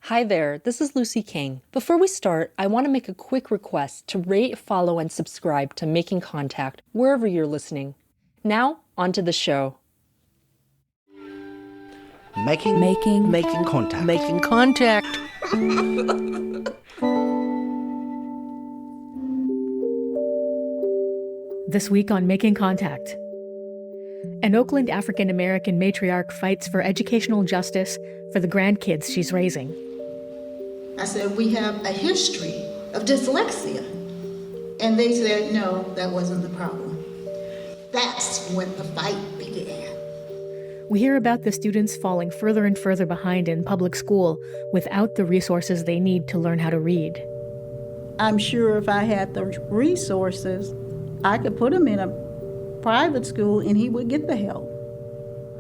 Hi there, this is Lucy King. Before we start, I want to make a quick request to rate, follow, and subscribe to Making Contact wherever you're listening. Now, on to the show. Making contact. Making contact. This week on Making Contact. An Oakland African-American matriarch fights for educational justice for the grandkids she's raising. I said, we have a history of dyslexia. And they said, no, that wasn't the problem. That's when the fight began. We hear about the students falling further and further behind in public school without the resources they need to learn how to read. I'm sure if I had the resources, I could put him in a private school and he would get the help.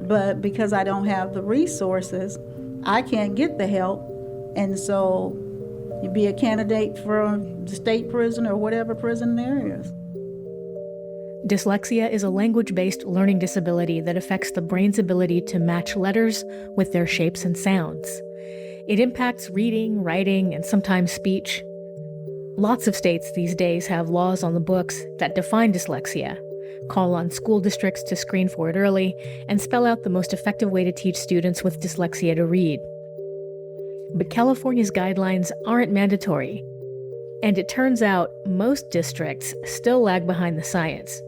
But because I don't have the resources, I can't get the help. And so you'd be a candidate for the state prison or whatever prison there is. Dyslexia is a language-based learning disability that affects the brain's ability to match letters with their shapes and sounds. It impacts reading, writing, and sometimes speech. Lots of states these days have laws on the books that define dyslexia, call on school districts to screen for it early, and spell out the most effective way to teach students with dyslexia to read. But California's guidelines aren't mandatory. And it turns out most districts still lag behind the science.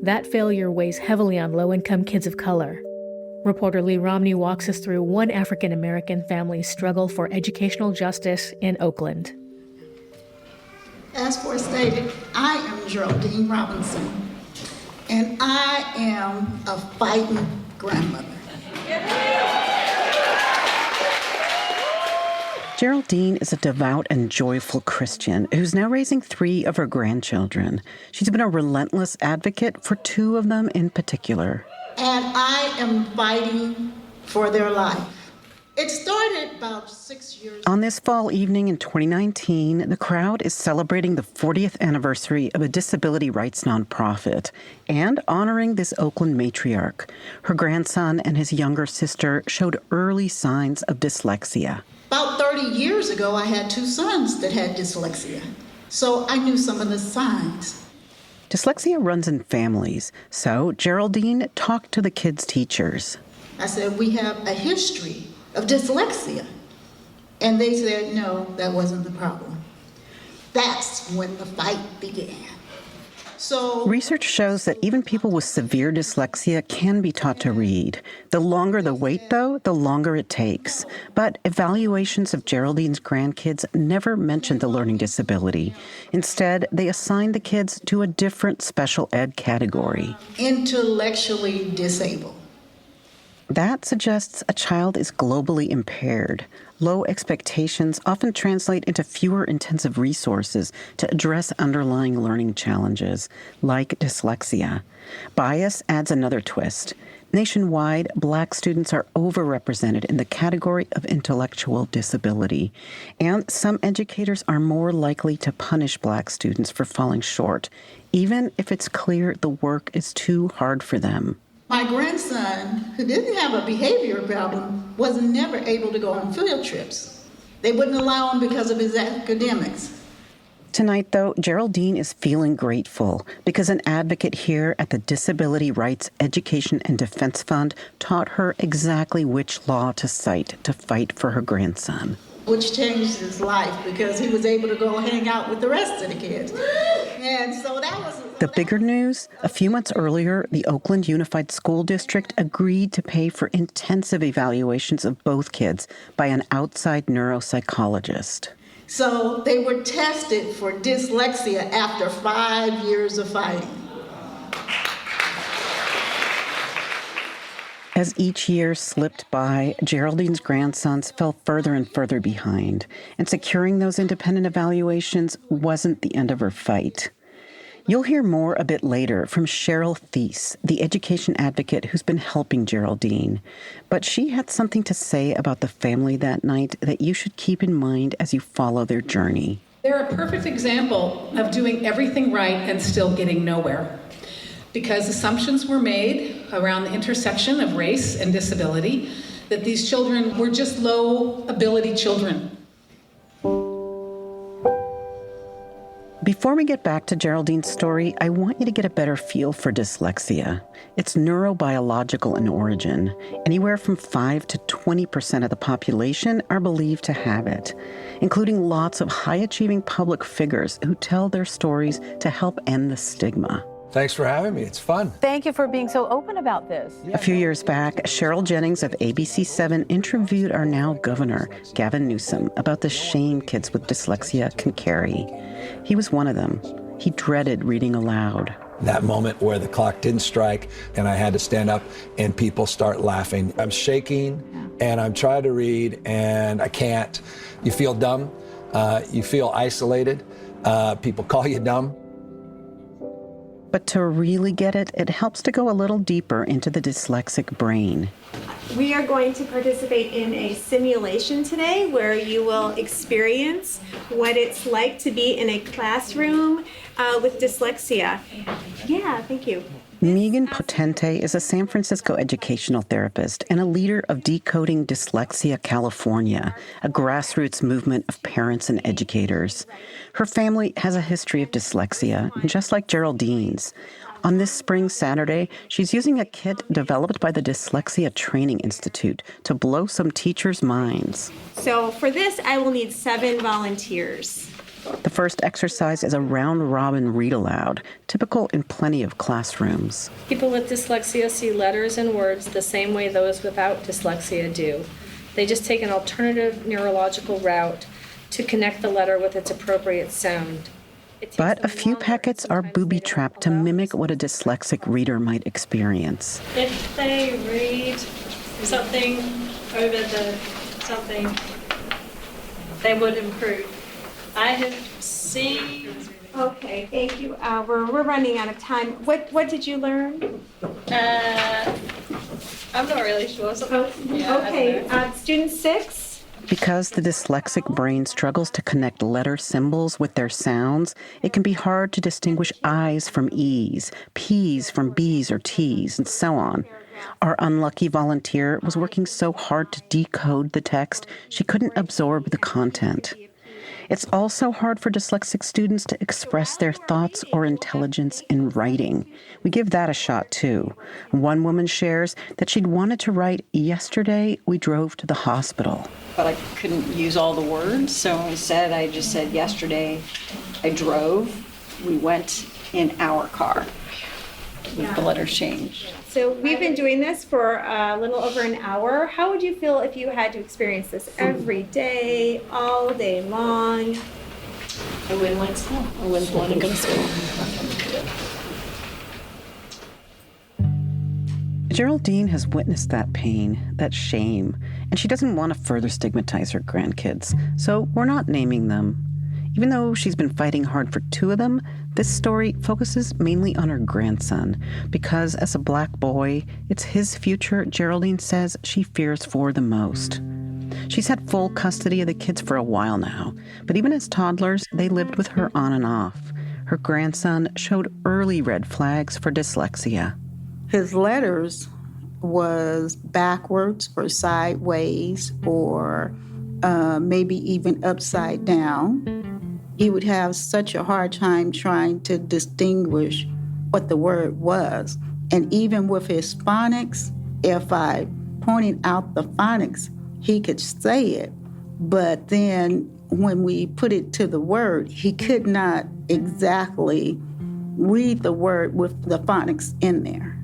That failure weighs heavily on low-income kids of color. Reporter Romney walks us through one African-American family's struggle for educational justice in Oakland. As stated, I am Geraldine Robinson, and I am a fighting grandmother. Geraldine is a devout and joyful Christian who's now raising 3 of her grandchildren. She's been a relentless advocate for 2 of them in particular. And I am fighting for their life. It started about 6 years ago. On this fall evening in 2019, the crowd is celebrating the 40th anniversary of a disability rights nonprofit and honoring this Oakland matriarch. Her grandson and his younger sister showed early signs of dyslexia. About 30 years ago, I had 2 sons that had dyslexia, so I knew some of the signs. Dyslexia runs in families, so Geraldine talked to the kids' teachers. I said, we have a history of dyslexia. And they said, no, that wasn't the problem. That's when the fight began. So research shows that even people with severe dyslexia can be taught to read. The longer the wait, though, the longer it takes. But evaluations of Geraldine's grandkids never mentioned the learning disability. Instead, they assigned the kids to a different special ed category. Intellectually disabled. That suggests a child is globally impaired. Low expectations often translate into fewer intensive resources to address underlying learning challenges, like dyslexia. Bias adds another twist. Nationwide, Black students are overrepresented in the category of intellectual disability, and some educators are more likely to punish Black students for falling short, even if it's clear the work is too hard for them. My grandson, who didn't have a behavior problem, was never able to go on field trips. They wouldn't allow him because of his academics. Tonight, though, Geraldine is feeling grateful because an advocate here at the Disability Rights Education and Defense Fund taught her exactly which law to cite to fight for her grandson. Which changed his life because he was able to go hang out with the rest of the kids. And so that was... The bigger news, a few months earlier, the Oakland Unified School District agreed to pay for intensive evaluations of both kids by an outside neuropsychologist. So they were tested for dyslexia after 5 years of fighting. As each year slipped by, Geraldine's grandsons fell further and further behind, and securing those independent evaluations wasn't the end of her fight. You'll hear more a bit later from Cheryl Theis, the education advocate who's been helping Geraldine. But she had something to say about the family that night that you should keep in mind as you follow their journey. They're a perfect example of doing everything right and still getting nowhere. Because assumptions were made around the intersection of race and disability, that these children were just low ability children. Before we get back to Geraldine's story, I want you to get a better feel for dyslexia. It's neurobiological in origin. Anywhere from 5 to 20% of the population are believed to have it, including lots of high-achieving public figures who tell their stories to help end the stigma. Thanks for having me. It's fun. Thank you for being so open about this. A few years back, Cheryl Jennings of ABC7 interviewed our now governor, Gavin Newsom, about the shame kids with dyslexia can carry. He was one of them. He dreaded reading aloud. That moment where the clock didn't strike and I had to stand up and people start laughing. I'm shaking and I'm trying to read and I can't. You feel dumb. You feel isolated. People call you dumb. But to really get it, it helps to go a little deeper into the dyslexic brain. We are going to participate in a simulation today where you will experience what it's like to be in a classroom with dyslexia. Yeah, thank you. Megan Potente is a San Francisco educational therapist and a leader of Decoding Dyslexia California, a grassroots movement of parents and educators. Her family has a history of dyslexia, just like Geraldine's. On this spring Saturday, she's using a kit developed by the Dyslexia Training Institute to blow some teachers' minds. So for this, I will need 7 volunteers. The first exercise is a round-robin read-aloud, typical in plenty of classrooms. People with dyslexia see letters and words the same way those without dyslexia do. They just take an alternative neurological route to connect the letter with its appropriate sound. But a few packets are booby-trapped to mimic what a dyslexic reader might experience. If they read something over the something, they would improve. I have seen. Okay, thank you. We're running out of time. What did you learn? I'm not really sure. Okay, student 6. Because the dyslexic brain struggles to connect letter symbols with their sounds, it can be hard to distinguish I's from E's, P's from B's or T's, and so on. Our unlucky volunteer was working so hard to decode the text, she couldn't absorb the content. It's also hard for dyslexic students to express their thoughts or intelligence in writing. We give that a shot, too. One woman shares that she'd wanted to write, "Yesterday, we drove to the hospital." But I couldn't use all the words, so instead I just said, "Yesterday, I drove. We went in our car," with the letters changed. So we've been doing this for a little over an hour. How would you feel if you had to experience this every day, all day long? I wouldn't like school. I wouldn't want to go to school. Geraldine has witnessed that pain, that shame, and she doesn't want to further stigmatize her grandkids, so we're not naming them. Even though she's been fighting hard for 2 of them, this story focuses mainly on her grandson, because as a black boy, it's his future Geraldine says she fears for the most. She's had full custody of the kids for a while now, but even as toddlers, they lived with her on and off. Her grandson showed early red flags for dyslexia. His letters was backwards or sideways or maybe even upside down. He would have such a hard time trying to distinguish what the word was. And even with his phonics, if I pointed out the phonics, he could say it. But then when we put it to the word, he could not exactly read the word with the phonics in there.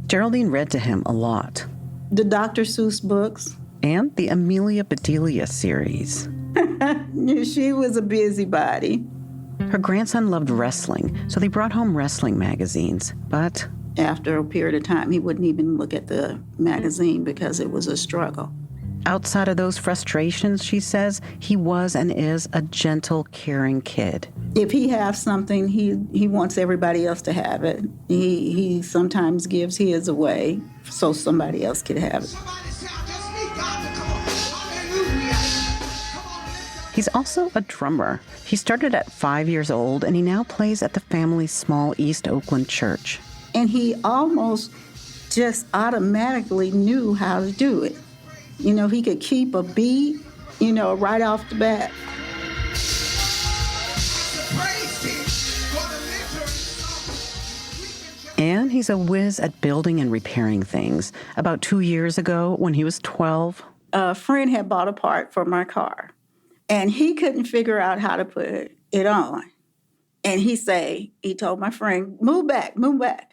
Geraldine read to him a lot. The Dr. Seuss books. And the Amelia Bedelia series. She was a busybody. Her grandson loved wrestling, so they brought home wrestling magazines, but after a period of time, he wouldn't even look at the magazine because it was a struggle. Outside of those frustrations, she says, he was and is a gentle, caring kid. If he has something, he wants everybody else to have it. He sometimes gives his away so somebody else could have it. He's also a drummer. He started at 5 years old, and he now plays at the family's small East Oakland church. And he almost just automatically knew how to do it. He could keep a beat, right off the bat. And he's a whiz at building and repairing things. About 2 years ago, when he was 12, a friend had bought a part for my car, and he couldn't figure out how to put it on. And he told my friend, move back,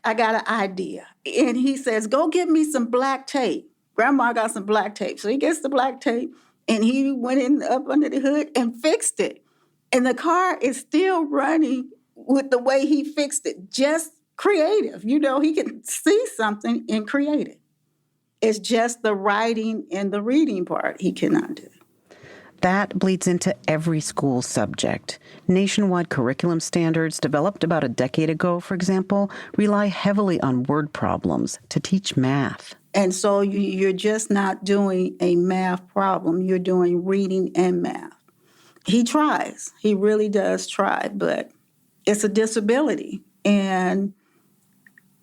I got an idea. And he says, go get me some black tape. Grandma got some black tape. So he gets the black tape, and he went up under the hood and fixed it. And the car is still running with the way he fixed it, just creative. He can see something and create it. It's just the writing and the reading part he cannot do. That bleeds into every school subject. Nationwide curriculum standards developed about a decade ago, for example, rely heavily on word problems to teach math. And so you're just not doing a math problem. You're doing reading and math. He tries. He really does try, but it's a disability. And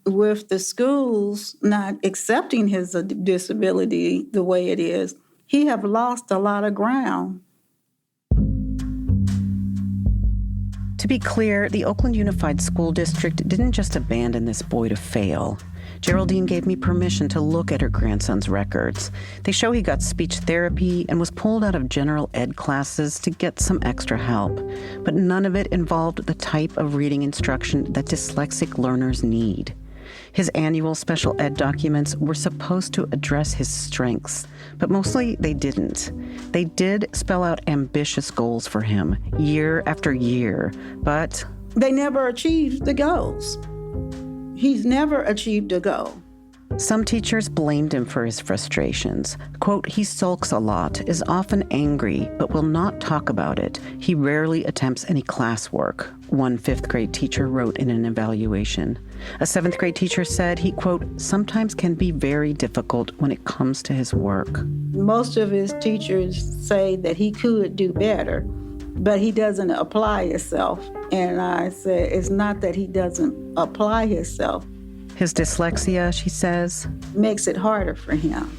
with the schools not accepting his disability the way it is, he have lost a lot of ground. To be clear, the Oakland Unified School District didn't just abandon this boy to fail. Geraldine gave me permission to look at her grandson's records. They show he got speech therapy and was pulled out of general ed classes to get some extra help. But none of it involved the type of reading instruction that dyslexic learners need. His annual special ed documents were supposed to address his strengths, but mostly they didn't. They did spell out ambitious goals for him, year after year, but they never achieved the goals. He's never achieved a goal. Some teachers blamed him for his frustrations. Quote, he sulks a lot, is often angry, but will not talk about it. He rarely attempts any classwork, one 5th grade teacher wrote in an evaluation. A 7th grade teacher said he, quote, sometimes can be very difficult when it comes to his work. Most of his teachers say that he could do better, but he doesn't apply himself. And I said, it's not that he doesn't apply himself. His dyslexia, she says, makes it harder for him.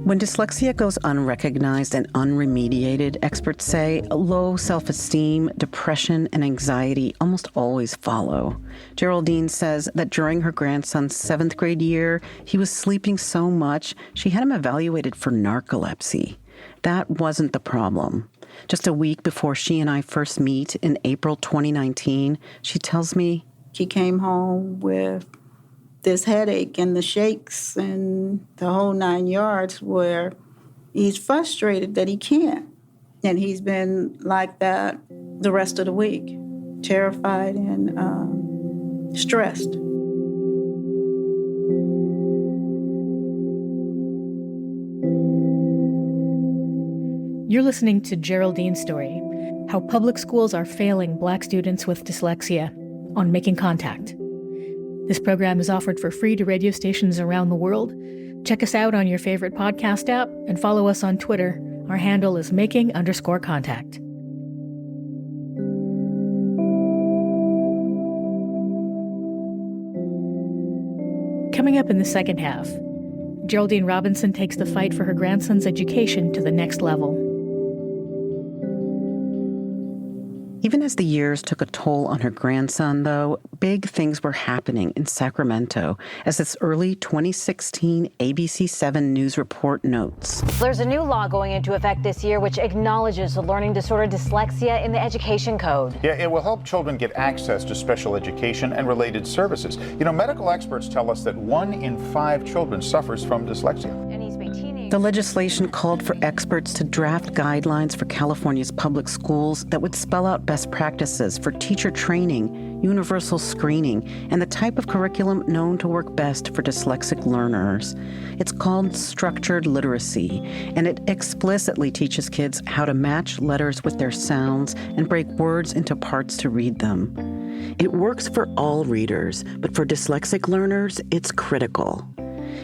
When dyslexia goes unrecognized and unremediated, experts say low self-esteem, depression, and anxiety almost always follow. Geraldine says that during her grandson's 7th grade year, he was sleeping so much, she had him evaluated for narcolepsy. That wasn't the problem. Just a week before she and I first meet in April 2019, she tells me, he came home with this headache and the shakes and the whole 9 yards, where he's frustrated that he can't. And he's been like that the rest of the week, terrified and stressed. You're listening to Geraldine's story, how public schools are failing Black students with dyslexia, on Making Contact. This program is offered for free to radio stations around the world. Check us out on your favorite podcast app and follow us on Twitter. Our handle is making_contact. Coming up in the second half, Geraldine Robinson takes the fight for her grandson's education to the next level. Even as the years took a toll on her grandson, though, big things were happening in Sacramento, as this early 2016 ABC7 News report notes. There's a new law going into effect this year which acknowledges the learning disorder dyslexia in the education code. Yeah, it will help children get access to special education and related services. Medical experts tell us that 1 in 5 children suffers from dyslexia. The legislation called for experts to draft guidelines for California's public schools that would spell out best practices for teacher training, universal screening, and the type of curriculum known to work best for dyslexic learners. It's called structured literacy, and it explicitly teaches kids how to match letters with their sounds and break words into parts to read them. It works for all readers, but for dyslexic learners, it's critical.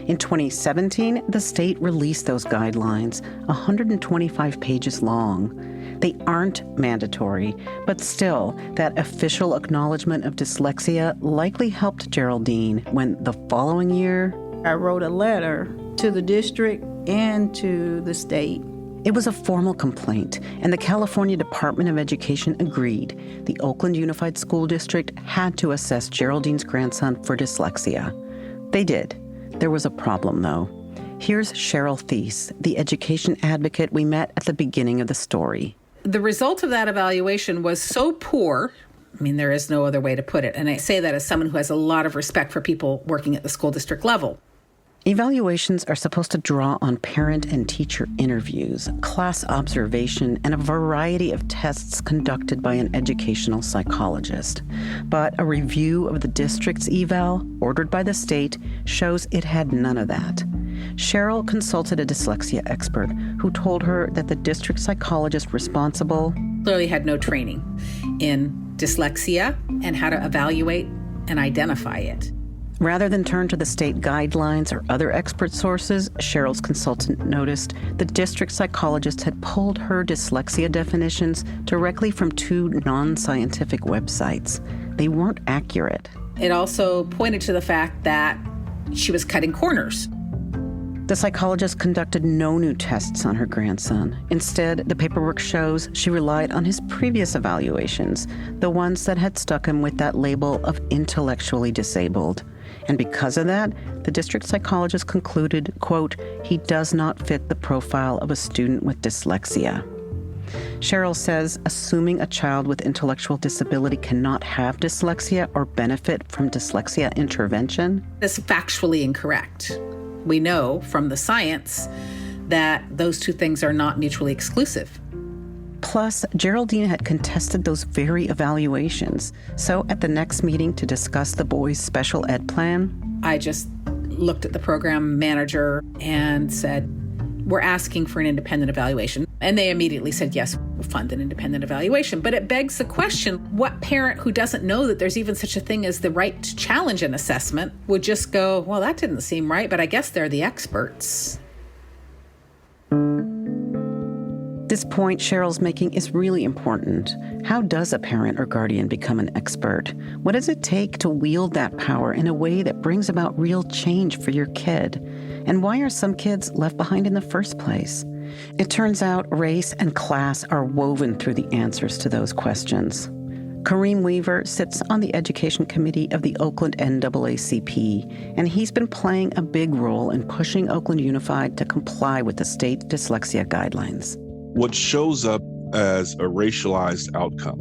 In 2017, the state released those guidelines, 125 pages long. They aren't mandatory, but still, that official acknowledgement of dyslexia likely helped Geraldine when the following year, I wrote a letter to the district and to the state. It was a formal complaint, and the California Department of Education agreed. The Oakland Unified School District had to assess Geraldine's grandson for dyslexia. They did. There was a problem, though. Here's Cheryl Theis, the education advocate we met at the beginning of the story. The result of that evaluation was so poor, I mean, there is no other way to put it, and I say that as someone who has a lot of respect for people working at the school district level. Evaluations are supposed to draw on parent and teacher interviews, class observation, and a variety of tests conducted by an educational psychologist. But a review of the district's eval, ordered by the state, shows it had none of that. Cheryl consulted a dyslexia expert who told her that the district psychologist responsible clearly had no training in dyslexia and how to evaluate and identify it. Rather than turn to the state guidelines or other expert sources, Cheryl's consultant noticed the district psychologist had pulled her dyslexia definitions directly from 2 non-scientific websites. They weren't accurate. It also pointed to the fact that she was cutting corners. The psychologist conducted no new tests on her grandson. Instead, the paperwork shows she relied on his previous evaluations, the ones that had stuck him with that label of intellectually disabled. And because of that, the district psychologist concluded, quote, he does not fit the profile of a student with dyslexia. Cheryl says assuming a child with intellectual disability cannot have dyslexia or benefit from dyslexia intervention is factually incorrect. We know from the science that those two things are not mutually exclusive. Plus, Geraldine had contested those very evaluations. So at the next meeting to discuss the boys' special ed plan, I just looked at the program manager and said, we're asking for an independent evaluation. And they immediately said, yes, we'll fund an independent evaluation. But it begs the question, what parent who doesn't know that there's even such a thing as the right to challenge an assessment would just go, well, that didn't seem right, but I guess they're the experts. This point Cheryl's making is really important. How does a parent or guardian become an expert? What does it take to wield that power in a way that brings about real change for your kid? And why are some kids left behind in the first place? It turns out race and class are woven through the answers to those questions. Kareem Weaver sits on the education committee of the Oakland NAACP, and he's been playing a big role in pushing Oakland Unified to comply with the state dyslexia guidelines. What shows up as a racialized outcome,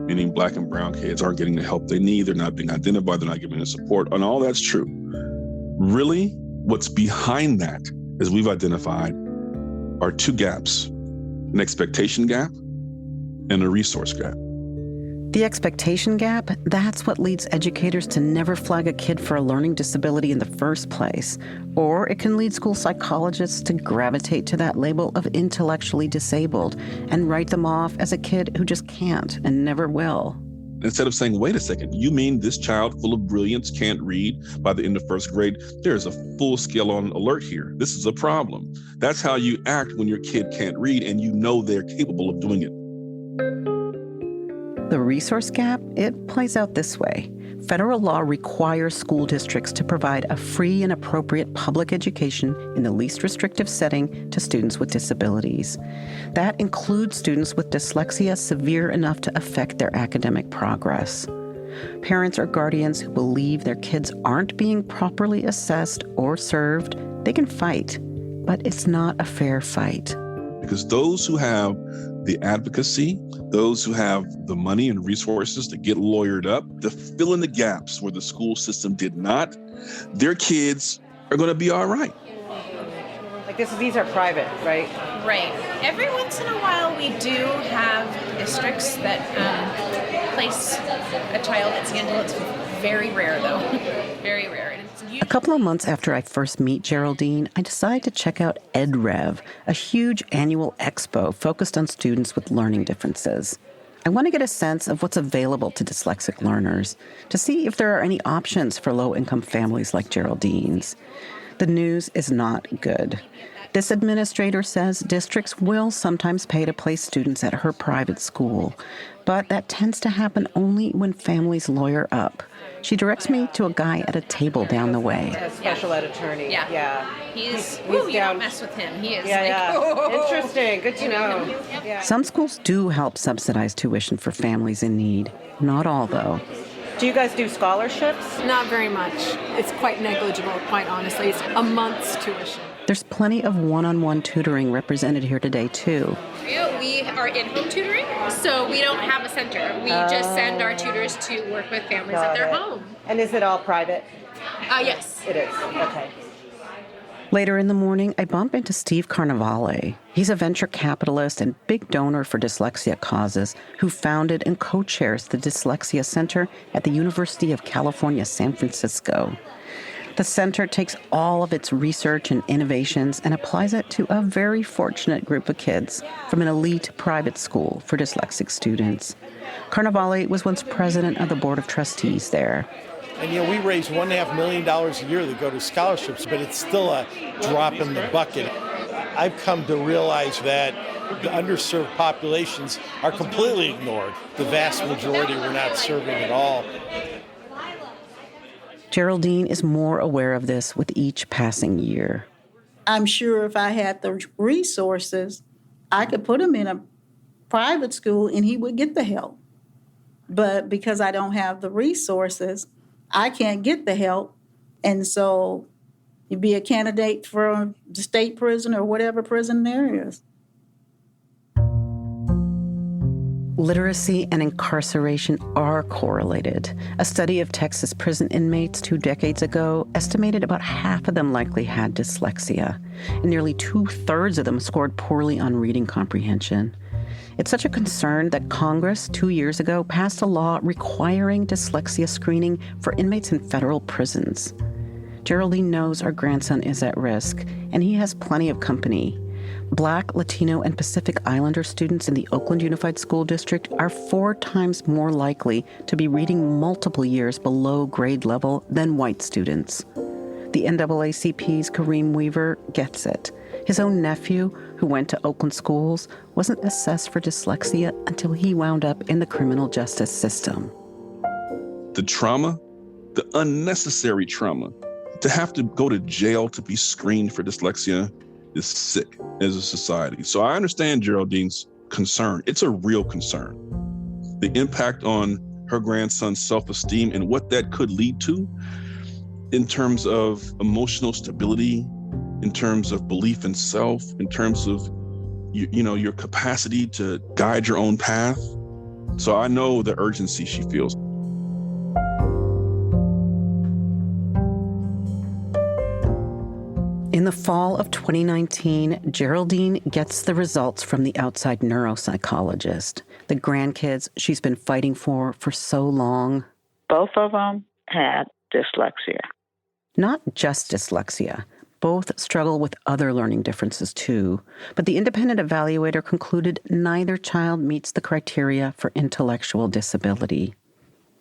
meaning Black and brown kids aren't getting the help they need, they're not being identified, they're not getting the support, and all that's true. Really, what's behind that, as we've identified, are 2 gaps: an expectation gap and a resource gap. The expectation gap, that's what leads educators to never flag a kid for a learning disability in the first place. Or it can lead school psychologists to gravitate to that label of intellectually disabled and write them off as a kid who just can't and never will. Instead of saying, wait a second, you mean this child full of brilliance can't read by the end of 1st grade? There's a full scale on alert here. This is a problem. That's how you act when your kid can't read and you know they're capable of doing it. The resource gap, it plays out this way. Federal law requires school districts to provide a free and appropriate public education in the least restrictive setting to students with disabilities. That includes students with dyslexia severe enough to affect their academic progress. Parents or guardians who believe their kids aren't being properly assessed or served, they can fight, but it's not a fair fight. Because those who have the advocacy, those who have the money and resources to get lawyered up, to fill in the gaps where the school system did not, their kids are going to be all right. Like these are private, right? Right. Every once in a while we do have districts that place a child at Scandal. It's very rare though. Very rare. A couple of months after I first meet Geraldine, I decide to check out EdRev, a huge annual expo focused on students with learning differences. I want to get a sense of what's available to dyslexic learners, to see if there are any options for low-income families like Geraldine's. The news is not good. This administrator says districts will sometimes pay to place students at her private school, but that tends to happen only when families lawyer up. She directs me to a guy at a table down the way. A special ed attorney. Yeah. He's down. you don't mess with him. He is Interesting. Good to know. Yeah. Some schools do help subsidize tuition for families in need. Not all, though. Do you guys do scholarships? Not very much. It's quite negligible, quite honestly. It's a month's tuition. There's plenty of one-on-one tutoring represented here today, too. We are in-home tutoring, so we don't have a center. We just send our tutors to work with families at their home. And is it all private? Yes. It is. Okay. Later in the morning, I bump into Steve Carnevale. He's a venture capitalist and big donor for dyslexia causes who founded and co-chairs the Dyslexia Center at the University of California, San Francisco. The center takes all of its research and innovations and applies it to a very fortunate group of kids from an elite private school for dyslexic students. Carnevale was once president of the board of trustees there. And we raise $1.5 million a year that go to scholarships, but it's still a drop in the bucket. I've come to realize that the underserved populations are completely ignored. The vast majority we're not serving at all. Geraldine is more aware of this with each passing year. I'm sure if I had the resources, I could put him in a private school and he would get the help. But because I don't have the resources, I can't get the help. And so you'd be a candidate for the state prison or whatever prison there is. Literacy and incarceration are correlated. A study of Texas prison inmates 2 decades ago estimated about half of them likely had dyslexia, and nearly 2/3 of them scored poorly on reading comprehension. It's such a concern that Congress 2 years ago passed a law requiring dyslexia screening for inmates in federal prisons. Geraldine knows our grandson is at risk, and he has plenty of company. Black, Latino, and Pacific Islander students in the Oakland Unified School District are 4 times more likely to be reading multiple years below grade level than white students. The NAACP's Kareem Weaver gets it. His own nephew, who went to Oakland schools, wasn't assessed for dyslexia until he wound up in the criminal justice system. The trauma, the unnecessary trauma, to have to go to jail to be screened for dyslexia is sick as a society. So I understand Geraldine's concern. It's a real concern. The impact on her grandson's self-esteem and what that could lead to in terms of emotional stability, in terms of belief in self, in terms of your capacity to guide your own path. So I know the urgency she feels. In the fall of 2019, Geraldine gets the results from the outside neuropsychologist, the grandkids she's been fighting for so long. Both of them had dyslexia. Not just dyslexia. Both struggle with other learning differences too, but the independent evaluator concluded neither child meets the criteria for intellectual disability.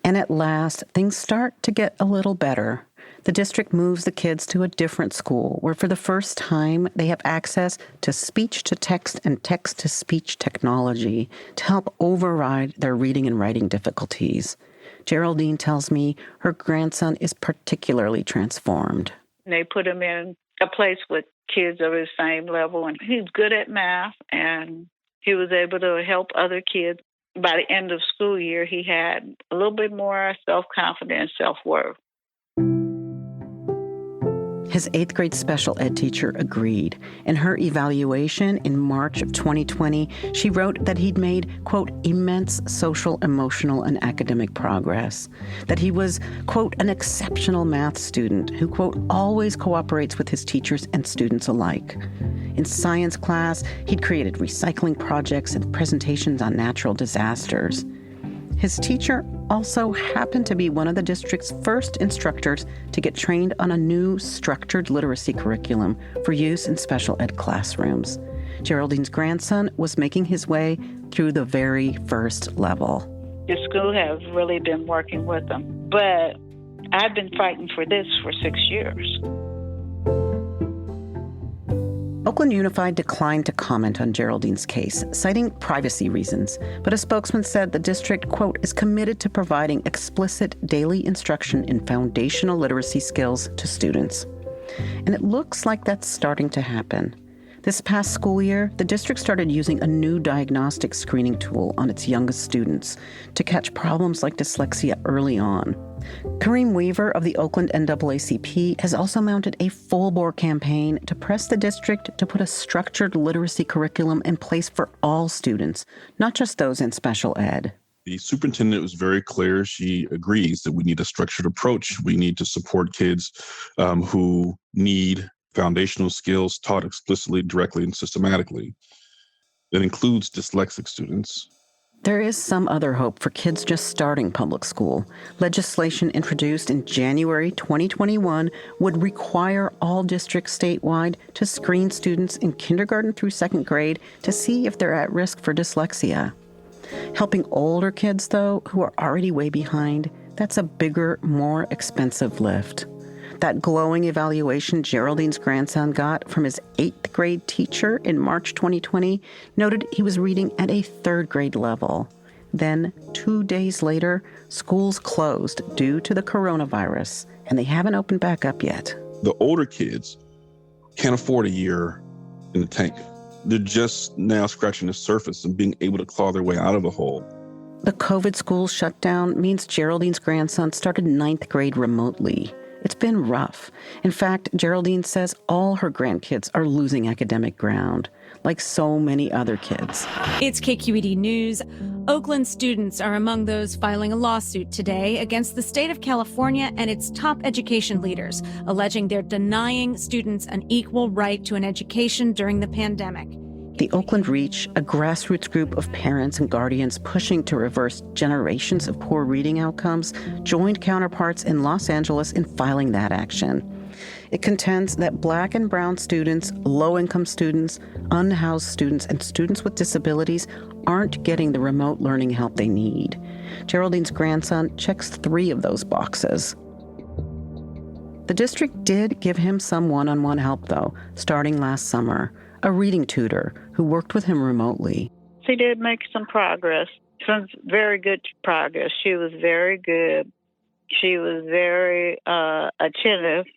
And at last, things start to get a little better. The district moves the kids to a different school where for the first time they have access to speech-to-text and text-to-speech technology to help override their reading and writing difficulties. Geraldine tells me her grandson is particularly transformed. They put him in a place with kids of his same level, and he's good at math, and he was able to help other kids. By the end of school year, he had a little bit more self-confidence, self-worth. His 8th grade special ed teacher agreed. In her evaluation in March of 2020, she wrote that he'd made, quote, immense social, emotional, and academic progress. That he was, quote, an exceptional math student who, quote, always cooperates with his teachers and students alike. In science class, he'd created recycling projects and presentations on natural disasters. His teacher also happened to be one of the district's first instructors to get trained on a new structured literacy curriculum for use in special ed classrooms. Geraldine's grandson was making his way through the very first level. The school has really been working with him, but I've been fighting for this for 6 years. Oakland Unified declined to comment on Geraldine's case, citing privacy reasons, but a spokesman said the district, quote, is committed to providing explicit daily instruction in foundational literacy skills to students. And it looks like that's starting to happen. This past school year, the district started using a new diagnostic screening tool on its youngest students to catch problems like dyslexia early on. Kareem Weaver of the Oakland NAACP has also mounted a full-bore campaign to press the district to put a structured literacy curriculum in place for all students, not just those in special ed. The superintendent was very clear. She agrees that we need a structured approach. We need to support kids who need foundational skills taught explicitly, directly, and systematically. That includes dyslexic students. There is some other hope for kids just starting public school. Legislation introduced in January 2021 would require all districts statewide to screen students in kindergarten through second grade to see if they're at risk for dyslexia. Helping older kids, though, who are already way behind, that's a bigger, more expensive lift. That glowing evaluation Geraldine's grandson got from his 8th grade teacher in March 2020 noted he was reading at a 3rd grade level. Then, 2 days later, schools closed due to the coronavirus, and they haven't opened back up yet. The older kids can't afford a year in the tank. They're just now scratching the surface and being able to claw their way out of a hole. The COVID school shutdown means Geraldine's grandson started 9th grade remotely. It's been rough. In fact, Geraldine says all her grandkids are losing academic ground, like so many other kids. It's KQED News. Oakland students are among those filing a lawsuit today against the state of California and its top education leaders, alleging they're denying students an equal right to an education during the pandemic. The Oakland Reach, a grassroots group of parents and guardians pushing to reverse generations of poor reading outcomes, joined counterparts in Los Angeles in filing that action. It contends that Black and brown students, low-income students, unhoused students, and students with disabilities aren't getting the remote learning help they need. Geraldine's grandson checks 3 of those boxes. The district did give him some one-on-one help, though, starting last summer. A reading tutor who worked with him remotely. She did make some progress, some very good progress. She was very good. She was very attentive.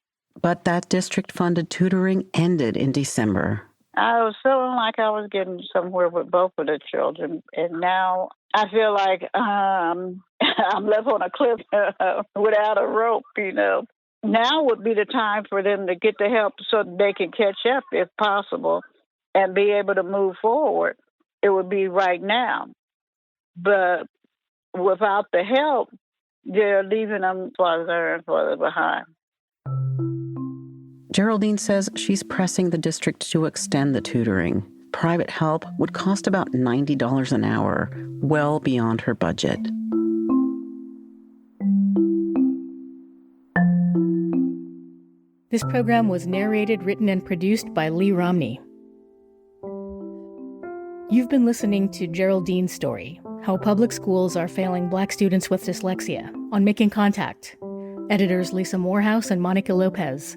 But that district-funded tutoring ended in December. I was feeling like I was getting somewhere with both of the children, and now I feel like I'm left on a cliff without a rope, you know. Now would be the time for them to get the help so they can catch up if possible and be able to move forward. It would be right now. But without the help, they're leaving them farther and farther behind. Geraldine says she's pressing the district to extend the tutoring. Private help would cost about $90 an hour, well beyond her budget. This program was narrated, written, and produced by Lee Romney. You've been listening to Geraldine's story, How Public Schools Are Failing Black Students with Dyslexia, on Making Contact. Editors Lisa Morehouse and Monica Lopez.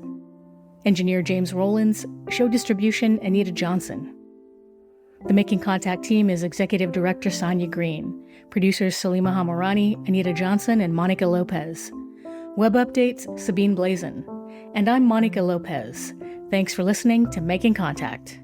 Engineer James Rollins. Show distribution Anita Johnson. The Making Contact team is Executive Director Sonia Green. Producers Salima Hamarani, Anita Johnson, and Monica Lopez. Web updates Sabine Blazin. And I'm Monica Lopez. Thanks for listening to Making Contact.